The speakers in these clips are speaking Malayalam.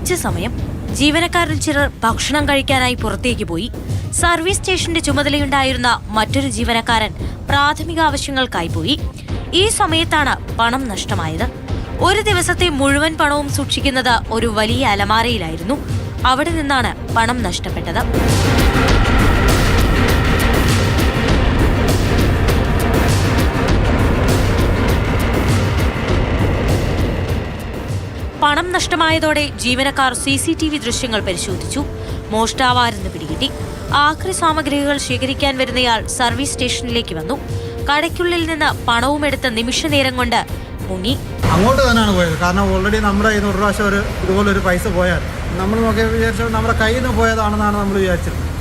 ഉച്ചസമയം ജീവനക്കാരൻ ചിലർ ഭക്ഷണം കഴിക്കാനായി പുറത്തേക്ക് പോയി. സർവീസ് സ്റ്റേഷന്റെ ചുമതലയുണ്ടായിരുന്ന മറ്റൊരു ജീവനക്കാരൻ പ്രാഥമിക ആവശ്യങ്ങൾക്കായി പോയി. ഈ സമയത്താണ് പണം നഷ്ടമായത്. ഒരു ദിവസത്തെ മുഴുവൻ പണവും സൂക്ഷിക്കുന്നത് ഒരു വലിയ അലമാരയിലായിരുന്നു. അവിടെ നിന്നാണ് പണം നഷ്ടപ്പെട്ടത്. പണം നഷ്ടമായതോടെ ജീവനക്കാർ CCTV ദൃശ്യങ്ങൾ പരിശോധിച്ചു. മോഷ്ടാവാരെന്ന് പിടികിട്ടി. ആക്രി സാമഗ്രികൾ ശേഖരിക്കാൻ വരുന്നയാൾ സർവീസ് സ്റ്റേഷനിലേക്ക് വന്നു. കടയ്ക്കുള്ളിൽ നിന്ന് പണവും എടുത്ത് നിമിഷനേരം കൊണ്ട് മുങ്ങി. അങ്ങോട്ട് തന്നെയാണ് പോയത്. കാരണം ഓൾറെഡി നമ്മുടെ കയ്യിൽ നിന്ന് ഒരു പ്രാവശ്യം ഇതുപോലൊരു പൈസ പോയാൽ നമ്മൾ നോക്കിയാൽ വിചാരിച്ചത് നമ്മുടെ കയ്യിൽ നിന്ന് പോയതാണെന്നാണ് നമ്മൾ വിചാരിച്ചിരുന്നത്.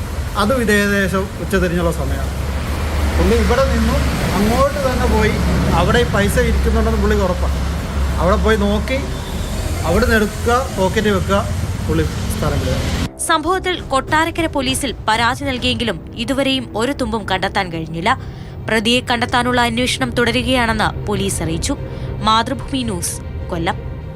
അതും ഇത് ഏകദേശം ഉച്ചതിരിഞ്ഞുള്ള സമയമാണ്. പുള്ളി ഇവിടെ നിന്നും അങ്ങോട്ട് തന്നെ പോയി. അവിടെ ഈ പൈസ ഇരിക്കുന്നുണ്ടെന്ന് പുള്ളിക്ക് ഉറപ്പാണ്. അവിടെ പോയി നോക്കി അവിടെ നിന്ന് എടുക്കുക, പോക്കറ്റ് വെക്കുക, പുള്ളി സ്ഥലം വിടുക. സംഭവത്തിൽ കൊട്ടാരക്കര പോലീസിൽ പരാതി നൽകിയെങ്കിലും ഇതുവരെയും ഒരു തുമ്പും കണ്ടെത്താൻ കഴിഞ്ഞില്ല. പ്രതിയെ കണ്ടെത്താനുള്ള അന്വേഷണം തുടരുകയാണെന്ന് പോലീസ് അറിയിച്ചു. മാതൃഭൂമി ന്യൂസ്, കൊല്ലം.